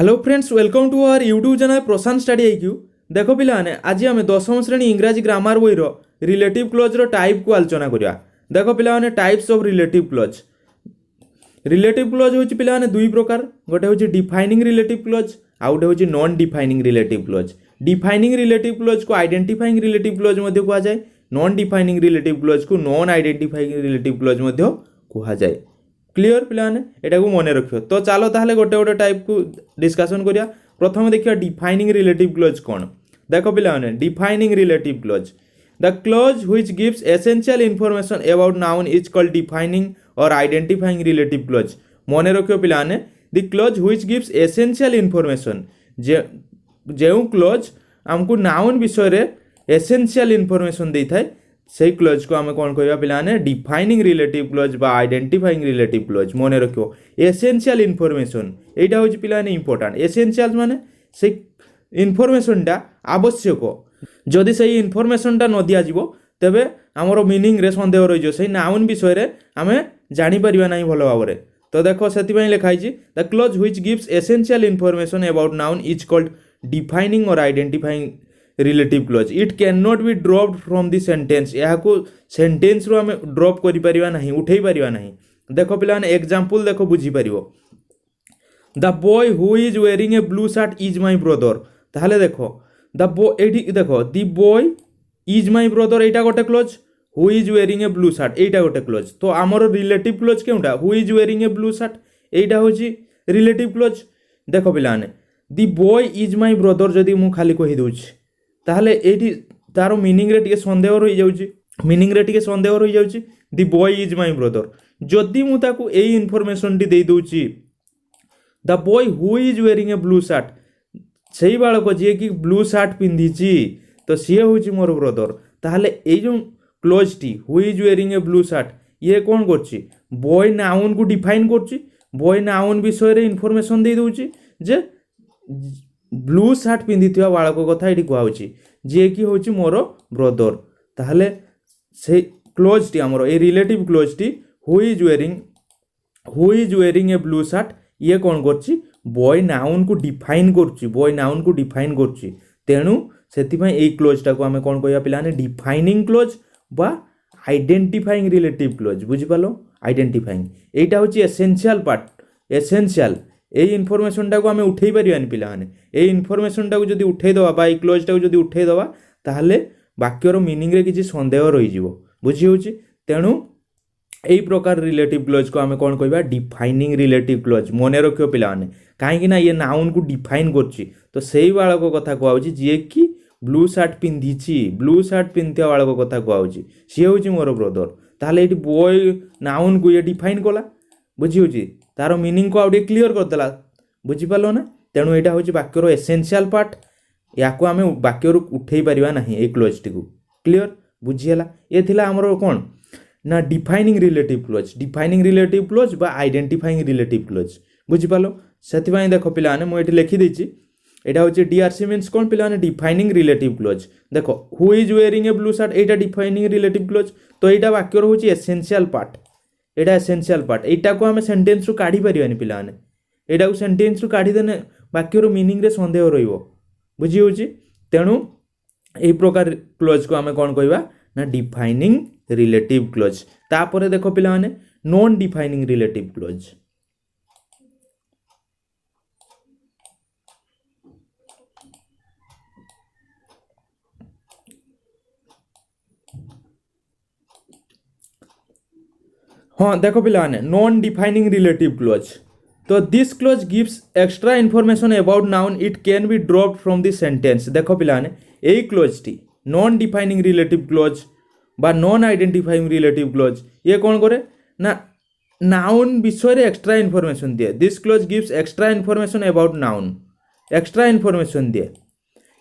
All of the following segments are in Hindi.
Hello friends, welcome to our YouTube channel Prashant study IQ. देखो पिलाने आज आम दशम श्रेणी इंग्राजी ग्रामर बही रिलेटिव क्लोज टाइप को आलोचना करिया। देखो पिलाने types of relative clause. Relative clause होची पिलाने दुई प्रकार, गोटे होची डिफाइनिंग रिलेटिव क्लोज आउ गोटे होची non defining relative close. Defining relative clause को आइडेंटिफाइंग रिलेटिव क्लोज मध्ये कहा जाए, नॉन डिफाइनिंग रिलेटिव क्लोज को नॉन आइडेंटिफाइंग रिलेटिव क्लोज मध्ये कहा जाए। क्लियर पिलाने एटा को मन रखियो। तो चलो ताहले गोटे गोटे टाइप को डिस्कशन करिया। प्रथम देखिया डिफाइनिंग रिलेटिव क्लोज कौन। देखो पिलाने defining relative close, the clause which gives essential information about noun is called defining or identifying relative close. मन रखियो पिलाने, the clause which gives essential information, जो क्लोज हमको नाउन विषय रे एसेंशियल इनफॉरमेशन देई थाए से क्लोज को आम कौन कह पिलाने डिफाइनिंग रिलेटिव क्लोज बा आइडेंटिफाइंग रिलेटिव क्लोज। मन रखियो एसेंशियल इनफॉरमेशन एटा होची पिलाने इंपोर्टेंट। एसेंशियल माने से इनफॉरमेशनटा आवश्यक, जदि से इनफॉरमेशनटा न दिया जिवो तेबे हमरो मीनिंग रे संदेह रही जो से नाउन विषय रे आमे जानि परिबा नाही भलो भाबरे। तो देखो सेति पई लिखा हिची the clause which gives essential information about noun is called defining or identifying relative clause. It can not be dropped from the sentence. यहाँ को सेंटेंस रो आमे ड्रॉप करि परिबा नाही, उठेई परिबा नाही। देखो पिलाने एग्जांपल देखो बुझी परिबो। The boy who is wearing a blue shirt is my brother. ताहले देखो द बॉय एठी देखो the boy is my brother एटा गोटे clause, who is wearing a blue shirt एटा गोटे क्लोज। तो आमर रिलेटिव क्लोज केउटा who is wearing a blue shirt एटा होची रिलेटिव क्लोज। देखो पिलाने the boy is my brother जदी मु खाली कहि दोछि ताहले एठी तारो मीनिंग रे टिके संदेह रही जाउची, मीनिंग रे टिके संदेह रही जाउची। The boy is my brother जदी मु ताकू एई इनफॉरमेशन टी देई दोछि the boy who is wearing a blue shirt, सेही बालक जे कि ब्लू शर्ट पिंधिची तो सीए होची मोर ब्रदर। ताहले एई जो close T who is wearing a blue shirt ये कौन करछि बॉय नाउन को डिफाइन करछि। बॉय नाउन विषय रे इनफॉरमेशन देई दोछि जे ब्लू शर्ट पिंधिथिबा बालक कथा एठी कहउछि जे कि होछि मोर ब्रदर। ताहले से क्लोज टी हमरो a relative close T who is wearing a blue shirt ये कौन करछि बॉय नाउन को डिफाइन करछि, बॉय नाउन को डिफाइन करछि। तेणु सेति पई ए क्लोज टा को हमें कौन कहया पिलाने डिफाइनिंग क्लोज बा आइडेंटिफाइंग रिलेटिव क्लोज। बुझि पालो आइडेंटिफाइंग एटा होछि एसेंशियल पार्ट। एसेंशियल ए इनफॉरमेशन टा को हमें उठेई परियानी पिलाने। ए इनफॉरमेशन टा को जदी उठेई दवा बा ए क्लोज टा को जदी उठेई दवा ताहले वाक्यर मीनिंग रे किछि संदेह रही जिवो। बुझि होछि। तेणु एई प्रकार रिलेटिव क्लोज को हमें कौन कहबा डिफाइनिंग रिलेटिव क्लोज। मने रखियो पिलाने काहेकि ना ये नाउन को डिफाइन करछि तो सेही बालक कथा कहउछि जे कि ब्लू शर्ट पिंधिछि, ब्लू शर्ट पिंधिया बालक कथा कहउछि सी होछि मोर ब्रदर। ताहले एठी बॉय नाउन को ये डिफाइन कला। बुझि होछि, तार मीनिंग को आउटे क्लियर कर देला। बुझि पालो ना। तेणु एटा होछि वाक्यर एसेंशियल पार्ट, याको आमे वाक्य उठेई परिबा नाही ए क्लोज टी को। क्लियर बुझियला। ए थिला हमरो कोन ना defining relative close. Defining relative clause बा आइडेंटिफाइंग रिलेटिव क्लोज। बुझि पालो। सेति पई देखो पिलाने मु एठी लिखि दैछि एटा होछि डीआरसी मींस कोन पिलाने डिफाइनिंग रिलेटिव क्लोज। देखो who is wearing a blue shirt Etah defining relative clause. तो एटा वाक्य होछि एसेंशियल पार्ट, एटा एसेंशियल पार्ट। एटा को हमें सेंटेंस रु काढी परिबानी पिलाने। एटा को सेंटेंस रु काढी देने वाक्यर मीनिंग रे संदेह रहिबो। बुझि होछि। तेणु एई प्रकार क्लोज को हमें कोन कहबा ना डिफाइनिंग रिलेटिव क्लोज। तापरे देखो पिलाने नॉन डिफाइनिंग रिलेटिव क्लोज। हाँ देखो पिलाने नॉन डिफाइनिंग रिलेटिव क्लोज। तो this clause gives extra information about noun it can be dropped from the sentence. देखो पिलाने एई क्लोज टी नॉन डिफाइनिंग रिलेटिव क्लोज बा नॉन आइडेंटिफाइंग रिलेटिव क्लोज ये कौन करे ना नाउन विषय रे एक्स्ट्रा इन्फॉर्मेशन दिए। This clause gives extra information about noun, extra information दिए।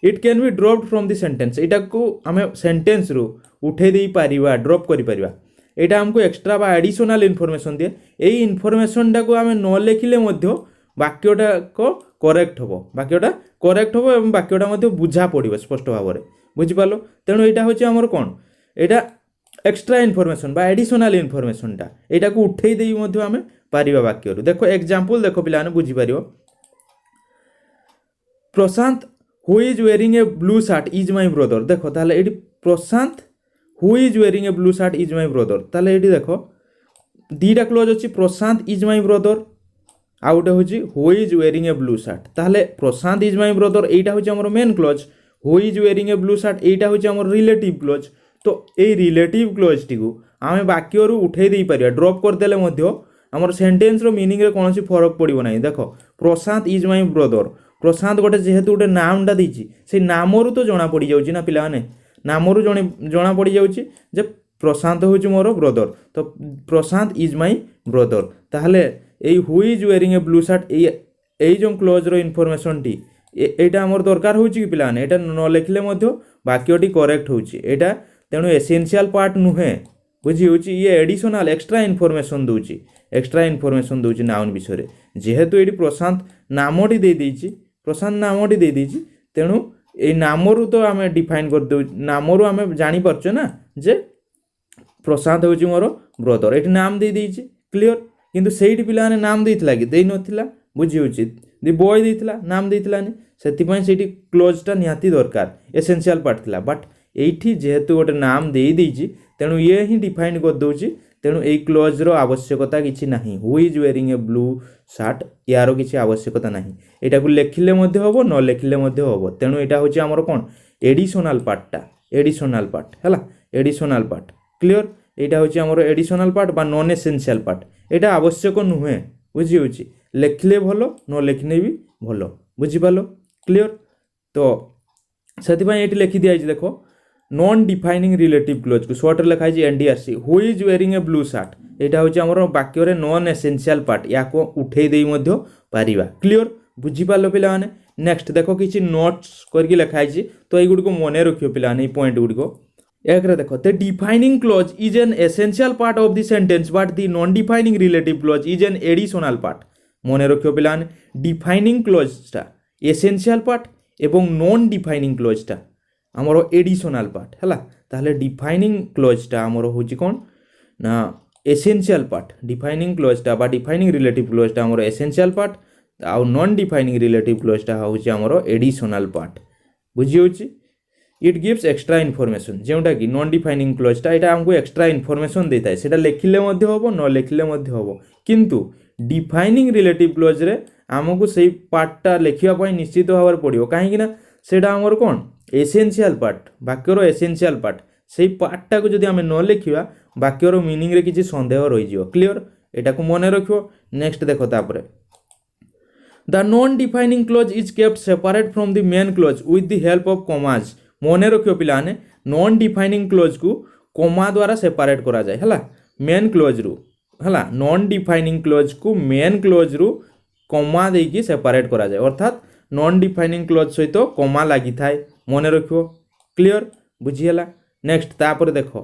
It can be dropped from the sentence एटा को हमें सेंटेंस रू उठे देई पारिबा, ड्रॉप करि पारिबा। एटा हमको एक्स्ट्रा बा एडिशनल इन्फॉर्मेशन दिए। एई इन्फॉर्मेशन टा को हमें न लिखिले मध्य वाक्यटा को करेक्ट हबो, वाक्यटा करेक्ट हबो एवं वाक्यटा मध्य बुझा पड़िबो स्पष्ट भाव रे। बुझि पालो। तेणु एटा होछि हमर कोन एटा एक्स्ट्रा इन्फॉर्मेशन बा एडिशनल इन्फॉर्मेशन टा एटा को उठेई देई मध्य हमें पारिबा वाक्य रू। देखो एग्जांपल देखो पिलाने बुझी पारिबो। Prashant who is wearing a blue shirt is my brother. देख ताहले एटी Prashant who is wearing a blue shirt is my brother. ताहले एटी देख दीटा क्लोज अच्छी प्रशांत इज माय ब्रदर आउ गोटे हूँ who is wearing a blue shirt. ताहले प्रशांत इज माय ब्रदर एटा हूँ आमर main clause. Who is wearing a blue shirt एटा हूँ आमर रिलेटिव क्लोज। तो ये रिलेटिव क्लोज टी आम वाक्य उठे दे पार ड्रप करदेले आमर सेंटेन्स रो मीनिंग रे कौन फरक पड़ो ना। देख प्रशांत इज माय ब्रदर प्रशांत गोटे जेहेतु गोटे नामटा देछि से नामरू तो जना पड़ जाउछि ना पिला माने नामरू जना पड़ जाउछि जे प्रशांत हूँ मोर ब्रदर। तो प्रशांत इज माय ब्रदर ताहले ए who is wearing a blue shirt ए जो क्लोज रो इनफॉरमेशन टी एटा हमर दरकार होछि कि पिला माने एटा न लिखले वाक्यटी करेक्ट होछि एटा तेणु एसेंशियल पार्ट नुहे बुझी होछि ये एडिशनल एक्स्ट्रा इनफॉरमेशन दउछि नाउन विषय जेहेतु एटी प्रशांत नामटी दे देछि प्रशांत नामटी दे देछि तेणु ए नामरू तो आमे डिफाइन कर दउ नामरू आमे जानि परछो ना जे प्रशांत होछि मोर ब्रदर एटी नाम दे देछि क्लियर। किंतु सेठी पिला ने नाम देइथिला कि देइ नथिला बुझी होछि दि बॉय देइथिला नाम देइथिलानी सेति पय सेठी क्लोजटा निहाती दरकार एसेंशियल पार्ट थिला बट एठी जेहेतु गोटे नाम देइ देछि तेणु ये ही डिफाइन कर दउछि तेणु ए क्लोज रो आवश्यकता किछि नाही। Who is wearing a blue shirt यारो किछि आवश्यकता नाही एटा को लेखिले मध्ये होबो न लेखिले मध्ये होबो तेणु एटा होछि हमर कोन एडिशनल पार्टटा एडिशनल पार्ट हैला एडिशनल पार्ट क्लियर। एटा होछि हमर एडिशनल पार्ट बा नॉन एसेंशियल पार्ट एटा आवश्यक नुहे बुझी होछि लेखिले भलो न लेखिने भी भलो बुझी पालो क्लियर। तो सेति पय एटी लेखि दिया देखो नॉन डिफाइनिंग रिलेटिव क्लोज को शॉर्ट लिखा है NDRC who is wearing a blue shirt एटा होछि हमर वाक्य रे नॉन एसेंशियल पार्ट या को उठेई देई मध्य पारिबा क्लियर बुझी पालो पिला माने। नेक्स्ट देखो किछि नोट्स करके लिखा है तो ए गुडी को मने रखियो पिला माने पॉइंट गुडी को एक रे देखो the defining close is an essential part of the sentence but the non defining relative close is an additional part मने रखियो पिला माने डिफाइनिंग क्लोजटा एसेंशियल पार्ट एवं नॉन डिफाइनिंग क्लोजटा आमर एडिशनल पार्ट है ताहले डिफाइनिंग क्लोजटा आमर होची कोन ना एसेंशियल पार्ट डिफाइनिंग क्लोजटा बा डिफाइनिंग रिलेटिव क्लोजटा आमर एसेंशियल पार्ट आउ नॉन डिफाइनिंग रिलेटिव क्लोजटा होची आमर एडिशनल पार्ट बुझी होची। इट गिव्स एक्स्ट्रा इनफॉरमेशन जोटा कि नॉन डिफाइनिंग क्लोजटा एटा हमको एक्स्ट्रा इनफॉरमेशन देता है सेटा लेखिले मध्ये होबो न लेखिले मध्ये होबो किंतु डिफाइनिंग रिलेटिव क्लोज रे हमको सेही पार्टटा लेखिया पय निश्चित भाव पड़ियो काहे कि ना सेटा हमर कोन एसेंशियल पार्ट वाक्यर एसेंशियल पार्ट से पार्टा को जदि आम न लिखा वाक्यर मीनिंग रे किसी सन्देह रही क्लियर एटा को मन रखो। नेक्स्ट देखो तापरे the non defining close is kept separate from the main close with the help of commas मन रखियो पिलाने नॉन डिफाइनिंग क्लोज को कॉमा द्वारा सेपरेट करा जाए हला मेन क्लोज रु हला नॉन डिफाइनिंग क्लोज को मेन क्लोज रु कॉमा देकी सेपरेट करा जाए अर्थात नॉन डिफाइनिंग क्लोज सहित कॉमा लगी थाए मन रखियो क्लियर बुझीगला। नेक्स्ट तापर देखो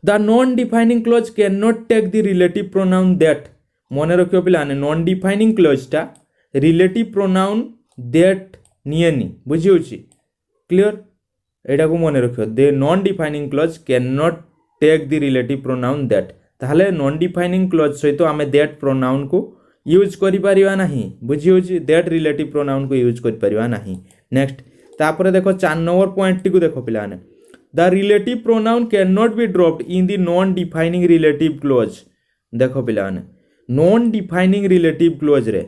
the non defining clause can not take the relative pronoun that मन रखियो पिलाने नॉन डिफाइनिंग क्लोजटा रिलेटिव प्रोनाउन दैट नियनी बुझी होची क्लियर एटा को मन रखियो the non defining clause can not take the relative pronoun that ताहले नॉन डिफाइनिंग क्लोज सहित आमे दैट प्रोनाउन को यूज करि परिवा नाही बुझी होची दैट रिलेटिव प्रोनाउन को यूज करि परिवा नाही। नेक्स्ट तापर देखो 4 नंबर पॉइंट टी को देखो पिलाने the relative pronoun can not be dropped in the non defining relative clause देखो पिलाने नॉन डिफाइनिंग रिलेटिव क्लोज रे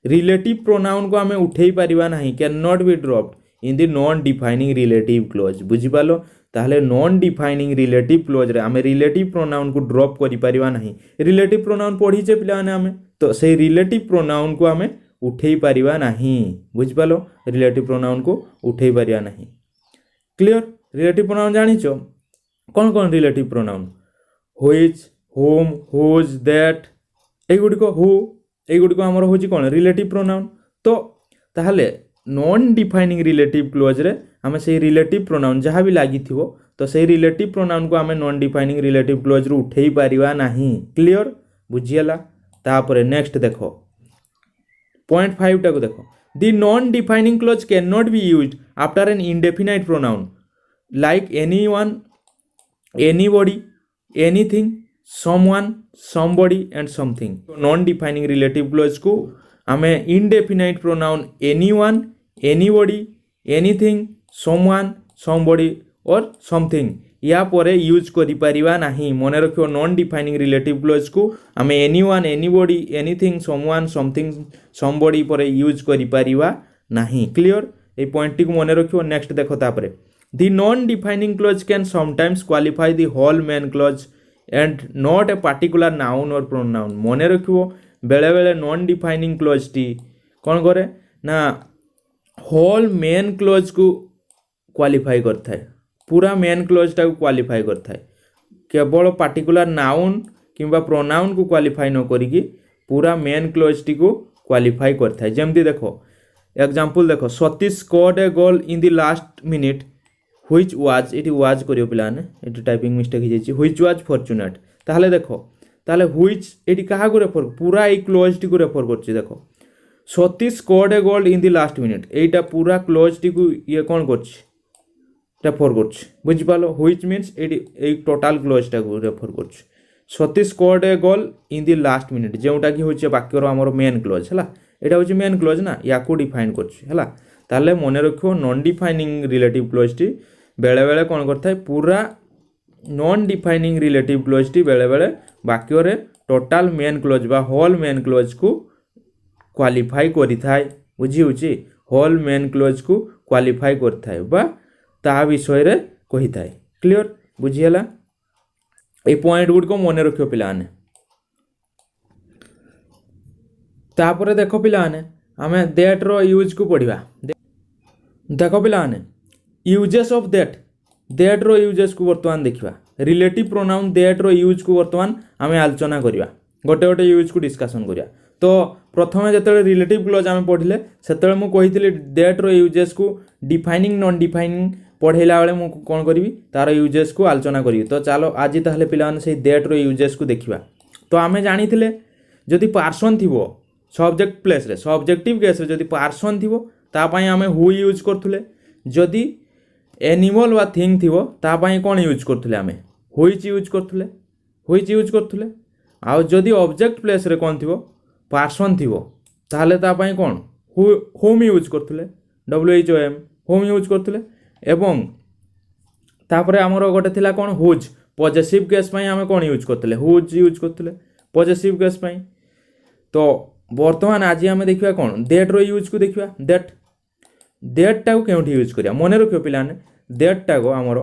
रिलेटिव प्रोनाउन को आमे उठेई परिवा नाही can not be dropped in the non defining relative close बुझी पालो ताहले नॉन डिफाइनिंग रिलेटिव क्लोज रे आमे रिलेटिव प्रोनाउन को ड्रॉप करि परिवा नाही रिलेटिव प्रोनाउन पढ़ी जे पिला ने आमे तो से रिलेटिव प्रोनाउन को आमे उठेई परिवा नाही बुझ पालो रिलेटिव प्रोनाउन को उठेई परिवा नाही क्लियर। रिलेटिव प्रोनाउन जानिचो कौन कौन relative pronoun which whom whose that ए गुडी को हमर होची कोन रिलेटिव प्रोनाउन तो ताहले नॉन डिफाइनिंग रिलेटिव क्लोज रे आमे से रिलेटिव प्रोनाउन जहाँ भी लगी थी तो से रिलेटिव प्रोनाउन को आमे नॉन डिफाइनिंग रिलेटिव क्लोज रु उठेई परिवा नाही क्लियर बुझियला। तापर नेक्स्ट देखो पॉइंट 5 टा को देखो the non defining clause can not be used after an indefinite pronoun like anyone anybody anything someone, somebody and something. Non defining relative clause को आमे indefinite pronoun anyone, anybody, anything, someone, somebody और something या परे यूज करि परिबा नाही। मने रखियो नॉन डिफाइनिंग रिलेटिव क्लोज को आमे anyone, anybody, anything, someone, something, somebody परे यूज करि परिबा नाही। क्लियर ए पॉइंट को मने रखियो। नेक्स्ट देखो तापरे the non defining clause can sometimes qualify the whole main clause and not a particular noun or pronoun। मने रखियो बेले बेले नॉन डिफाइनिंग क्लोज टी कौन करे ना होल मेन क्लोज को क्वालिफाई करता है, पूरा मेन क्लोज टा को क्वालिफाई करता है, केवल पार्टिकुलर नाउन किंबा प्रोनाउन को क्वालिफाई न करिकी पूरा मेन क्लोज टी को क्वालिफाई करता है। जेमती देखो एग्जांपल देखो Satish scored a goal in the last minute which was, eighty was करियो पिलाने, एटी टाइपिंग मिस्टेक हो जाइए, व्हिच वाज फॉर्चुनेट। ताहले देखो ताहले व्हिच एटी कहा को रेफर पूरा ए क्लोज टी को रेफर करछि। देखो Satish scored a goal in the last minute एटा पूरा क्लोज टी को ये कोन करछि रेफर करछि, बुझि पालो। व्हिच मींस एटी ए टोटल क्लोज टा को रेफर करछि। Satish scored a goal in the last minute जेउटा कि होछि वाक्यर हमर मेन क्लोज हला, एटा होछि मेन क्लोज ना, या को डिफाइन करछि हला। ताहले मने रखियो non defining relative close T बेले बेले कौन करता है पूरा non defining relative close T बेले बेले वाक्य रे टोटल मेन क्लोज बा होल मेन क्लोज को क्वालिफाई करिथाय। बुझी होची होल मेन क्लोज को क्वालिफाई करथाय बा ता विषय रे कहिथाय। क्लियर बुझी हला। ए पॉइंट गुड को मने रखियो पिलाने। तापरे देखो पिलाने आमे दैट रो यूज को पढ़िबा। देखो पिलाने यूजेस ऑफ दैट रो यूजेस को वर्तमान देखिबा। रिलेटिव प्रोनाउन दैट रो यूज को वर्तमान आमे आलोचना करिबा, गोटे गोटे यूज को डिस्कशन करिया। तो प्रथमे जतले रिलेटिव क्लोज आमे पढ़िले सेतले मु कहितले दैट रो यूजेस को डिफाइनिंग नॉन डिफाइनिंग पढ़ेला बेले मु कोन करिवि तार यूजेस को आलोचना करिवि। तो चलो आज ताहले पिलाने से दैट रो यूजेस को देखिबा। तो आमे जानिथिले जदि पर्सन थिबो सब्जेक्ट प्लेस रे सब्जेक्टिव केस रे जदि पर्सन थिबो ता पई आमे हु यूज करथुले, जदि एनिमल वा थिंग थिबो ता पई कोन यूज करथुले आमे व्हिच यूज करथुले, व्हिच यूज करथुले। आ जदि ऑब्जेक्ट प्लेस रे कोन थिबो पर्सन थिबो ताहले ता पई कोन होम यूज करथुले, WHOM होम यूज करथुले। एवं तापरे हमरो गोटे थिला कोन हुज पॉजिटिव केस पई आमे कोन यूज करथुले हुज यूज करथुले पॉजिटिव केस पई। तो वर्तमान आज आमे देखिबा कोन दैट रो यूज को देखिबा। दैट टा को केउठी यूज करिया मने रखियो पिलाने दैट टा को हमरो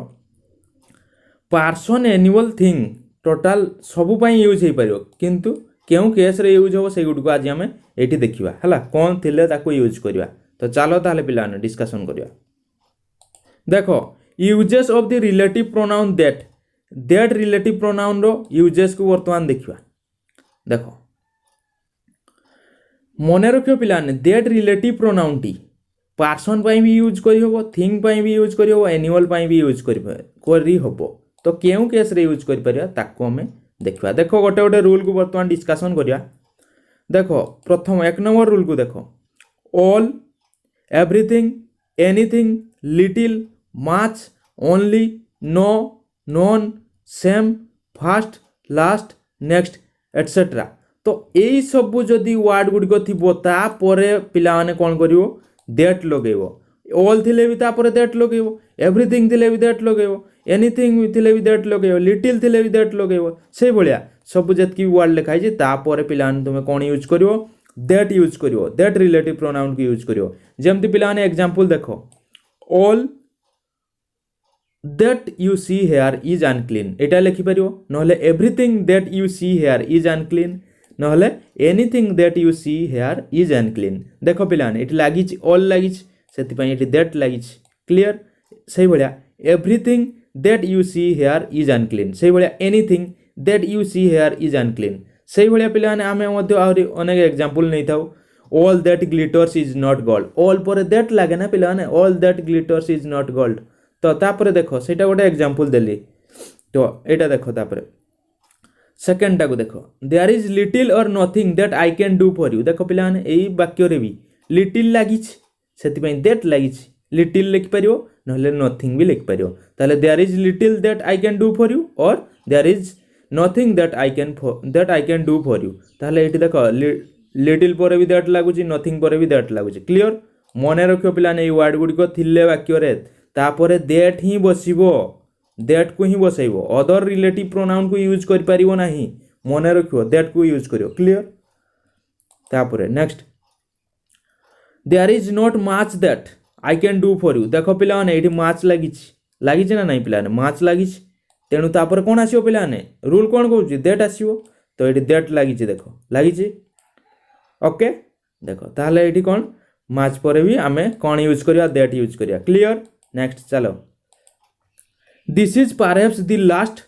पर्सन एनिमल थिंग टोटल सबु पई यूज हे परियो, किंतु केउ केस रे यूज हो से गुड को आज आमे एठी देखिबा हला कोन थिले ताको यूज करिया। तो चलो ताले पिलाने डिस्कशन करिया। देखो uses of the relative pronoun that relative pronoun रो यूजेस को वर्तमान देखिबा। देखो मने रखियो पिलाने दैट रिलेटिव प्रोनाउन टी पर्सन पाई भी यूज करी होबो, थिंग पाई भी यूज करी होबो, एनिमल पाई भी यूज करी होबो। तो केउ केस रे यूज करि परिया ताको हमें देखिबा। देखो गोटे गोटे रूल को वर्तमान डिस्कशन करिया। देखो प्रथम एक नंबर रूल को देखो all, everything, anything, little, much, only, no, none, same, first, last, next etcetera. तो यही सब जदि वर्ड गुड़िक थी तापर पिला माने कौन करिवो दैट लगेबो। ऑल थिले भी तापर दैट लगेबो, एवरीथिंग थिले भी दैट लगेबो, एनीथिंग थिले भी दैट लगेबो, लिटिल थिले भी दैट लगेबो। से भलिया सब जतकी वर्ड लिखाई जे तापर पिला माने तुमे कोन यूज करिवो दैट यूज करिवो, दैट रिलेटिव प्रोनाउन को यूज करिवो। जेमति पिला माने एग्जांपल देखो all that you see here is unclean एटा लिखि परिवो, नहले everything that you see here is unclean, नहले anything that you see here is unclean। देखो पिलाने एटी लागिच all लागिच सेति पई एटी that लागिच। क्लियर सही भलिया everything that you see here is unclean सही भलिया anything that you see here is unclean सही भलिया पिलाने आमे मध्ये आउरी अनेक एग्जांपल नै थाउ all that glitters is not gold all पर that लागे ना पिलाने all that glitters is not gold। तो तापर देखो सेटा गोटे एग्जांपल देली। तो एटा देखो तापर सेकंड टा को देखो देयर इज लिटिल और nothing that I can do for you. देखो पिला माने एई वाक्य रे भी लिटिल लागिछ सेति पई दैट लागिछ, लिटिल लिख परियो नहले नथिंग भी लिख परियो। ताले there is little that I can do for you or there is nothing that I can do for you ताहले एठी देखो लिटिल पर भी दैट लागुची नथिंग पर भी दैट लागुची क्लियर मने रखियो पिलाने ए वर्ड गुडी को थिले वाक्य रे तापरे दैट ही बसिबो दैट को ही बसैबो अदर रिलेटिव प्रोनाउन को यूज कर परिबो नाही मने रखियो दैट को यूज करियो क्लियर तापरे next there is not much that I can do for you देखो पिलाने एठी मच लागिची ना नहीं पिलाने मच लागिची तेणु तापर कौन आसियो पिलाने रूल कौन कहूँ दैट आसियो तो ये दैट लगी देखो लगी ओके देखो ताहले ये कौन मैच पर भी आम कौन यूज करिया दैट यूज करिया क्लियर नेक्स्ट चलो this is perhaps the last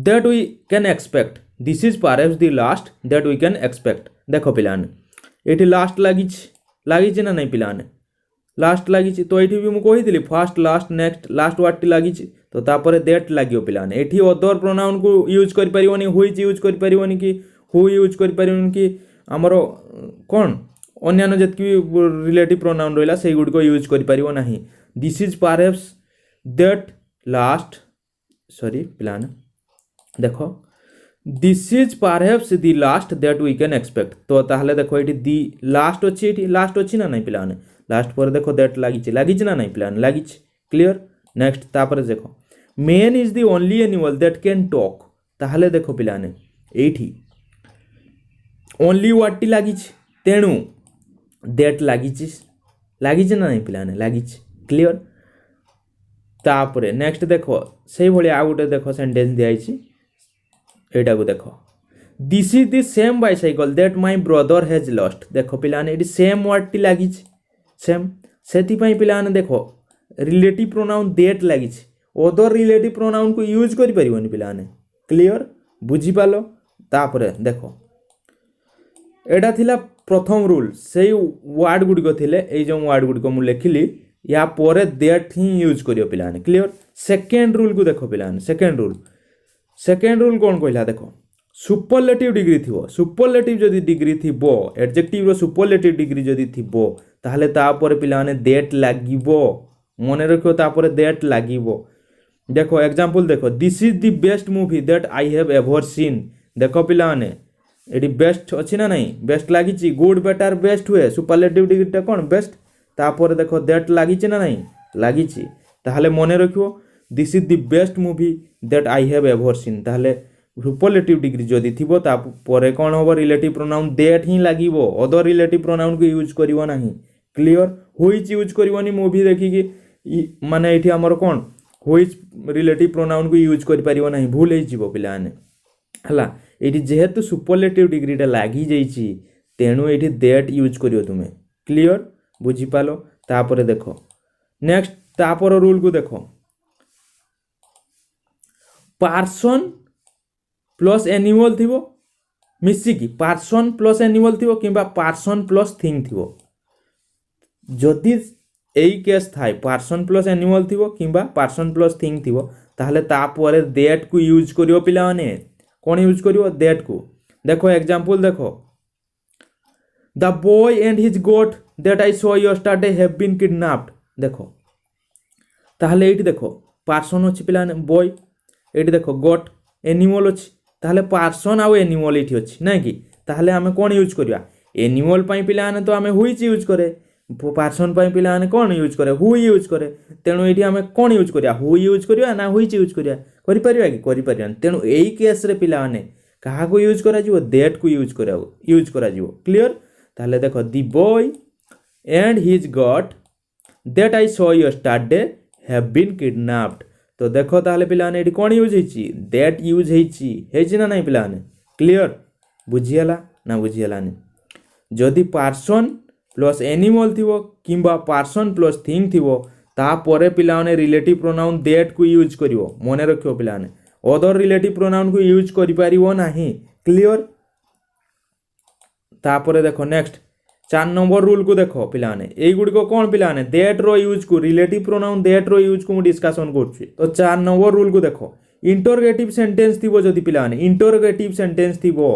that we can expect this is perhaps the last that we can expect देखो पिलाने ये लास्ट लगी ना नहीं पिलाने लास्ट लगी तो ये भी मुझे कही first last next last word T लगी तो तापर दैट लगे पिलाने एठी अदर प्रोनाउन को यूज कर परिवनी व्हिच यूज कर परिवनी कि हु यूज कर परिवनी कि हमरो कौन अन्यान्य जतकी रिलेटिव प्रोनाउन रहिला सेही गुड को यूज कर परिवो नाही this is perhaps that last sorry पिलाने देखो this is perhaps the last that we can expect तो ताहले देखो एठी दी लास्ट अछि ना नहीं पिलाने लास्ट पर देखो दैट लगी ना नहीं पिलाने लगी क्लियर नेक्स्ट तापर देखो man is the only animal that can talk ताहले देखो पिलाने एठी ओनली वर्ड टी लगी तेणु दैट लगी ना नहीं पिलाने लगी क्लियर तापर नेक्स्ट देखो से भाई आ गोटे देखो सेंटेंस दिखाई एटा को देखो this is the same bicycle that my brother has lost देखो पिलाने एटी सेम वर्ड टी लगी सेम सेति पिलाने देखो रिलेटिव प्रोनाउन दैट लगी अदर रिलेटिव प्रोनाउन को यूज कर परिवनी पिलाने क्लियर बुझी पालो तापरे देखो एटा थिला प्रथम रूल से वर्ड गुडी को थिले ए जो वर्ड गुडी को मु लिखिली या परे दैट ही यूज करियो पिलाने क्लियर सेकंड रूल को देखो पिलाने सेकंड रूल कौन कहला देखो सुपरलेटिव डिग्री थिबो सुपरलेटिव जदी डिग्री थिबो एडजेक्टिव रो सुपरलेटिव डिग्री जदी थिबो ताहले तापर पिलाने दैट लागिबो मने रखियो तापर दैट लागिबो देखो एग्जांपल देखो this is the best movie that I have ever scene देखो पिलाने एडी बेस्ट अछि ना नहीं बेस्ट लागिची गुड बेटर बेस्ट हुए सुपरलेटिव डिग्री टा कोन बेस्ट तापर देखो दैट लागिची ना नहीं लागिची ताहले मने रखियो this is the best movie that I have ever seen ताहले सुपरलेटिव डिग्री जदी थिबो तापर कोन होबो रिलेटिव प्रोनाउन दैट ही लागिबो अदर रिलेटिव प्रोनाउन को यूज करिवो नाही क्लियर व्हिच यूज करिवोनी मूवी देखि कि माने एठी हमर कोन व्हिच रिलेटिव प्रोनाउन को यूज कर परिवो नाही भूल हे जीवो पिलाने हला एठी जेहेतु सुपरलेटिव डिग्री टा लागी जाईची तेणु एठी दैट यूज करियो तुमे क्लियर बुझी पालो तापरे देखो नेक्स्ट तापर रूल को देखो पर्सन प्लस एनिमल थिबो मिसी की पर्सन प्लस एनिमल थिबो किबा पर्सन प्लस थिंग थिबो जदि एई केस थाए पर्सन प्लस एनिमल थिबो किबा पर्सन प्लस थिंग थिबो ताहले तापरे दैट को यूज करियो पिला माने कोन यूज करियो दैट को देखो एग्जांपल देखो the boy and his goat that I saw yesterday have been kidnapped देखो ताहले एठी देखो पर्सन अछि पिला माने बॉय एठी देखो गोट एनिमल अछि ताहले पर्सन आ एनिमल एठी अछि नै कि ताहले हमें कोन यूज करिया एनिमल पई पिला माने तो हमें व्हिच यूज करे पर्सन पई पिला माने कोन यूज करे हु यूज करे तेणु एठी हमें कोन यूज करिया हु यूज करिया ना व्हिच यूज करिया करि परिया कि करि परिया तेणु एई केस रे पिला माने कहा को यूज करा जिवो दैट को यूज करा जिवो क्लियर ताहले देखो the boy and his goat that I saw yesterday have been kidnapped तो देखो ताहले पिला माने एठी कोन यूज हेची दैट यूज हेची ना नहीं पिला माने क्लियर बुझियला ना बुझियला ने जदि पर्सन प्लस एनिमल थिबो किंबा पर्सन प्लस थिंग थिबो तापरे पिला माने रिलेटिव प्रोनाउन दैट को यूज करिवो मने रखियो पिला माने अदर रिलेटिव प्रोनाउन को यूज करि परिवो नाही क्लियर तापरे देखो नेक्स्ट 4 नंबर रूल को देखो पिला माने एई गुडी को कोन पिला माने दैट रो यूज को रिलेटिव प्रोनाउन दैट रो यूज को मु डिस्कशन करछि तो 4 नंबर रूल को देखो इंटरोगेटिव सेंटेंस थिबो जदि पिला माने इंटरोगेटिव सेंटेंस थिबो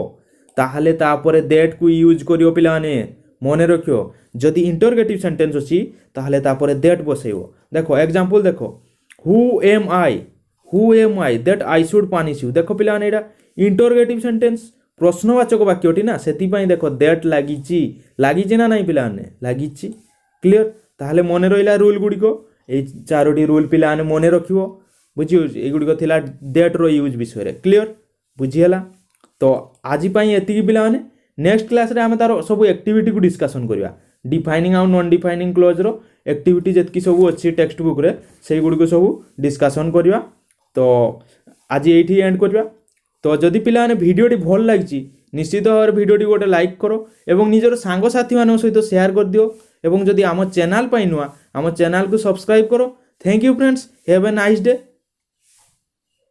ताहले तापरे दैट को यूज करियो पिला माने मने रखियो जदि इंटरोगेटिव सेंटेंस अछि ताहले तापरे दैट बसैबो देखो एग्जांपल देखो who am I who am I that I should punish you. देख पिलाने एटा इंटरोगेटिव सेंटेंस प्रश्नवाचक वाक्यटी ना से देख दैट लगी ना नहीं पिलाने लगी क्लीयर। ताहले मन रहा रूल गुड़िक ये 4टी रूल पिलाने मन रख बुझी युग थिला दैट रो यूज विषय क्लीयर बुझीगला। तो आज एतिकी पिलाने नेक्स्ट क्लास रे आम तार सब एक्टिविटी को डिस्कसन करवा डिफाइनिंग आउ नॉन डिफाइनिंग क्लोज रो एक्टिविटी जितकी सब अच्छी टेक्स्ट बुक रे से गुड़ी सब डिस्कसन करवा। तो आज ये एंड करवा। तो जदि पिलाने भिडियोटी भल लगी निश्चित भाव भिडियोटी गोटे लाइक करो एवं निजर सांगसाथी मान सहित शेयर कर दियो एवं जदि आम चैनल नुआ आम चैनल को सब्सक्राइब करो। Thank you friends, have a nice day.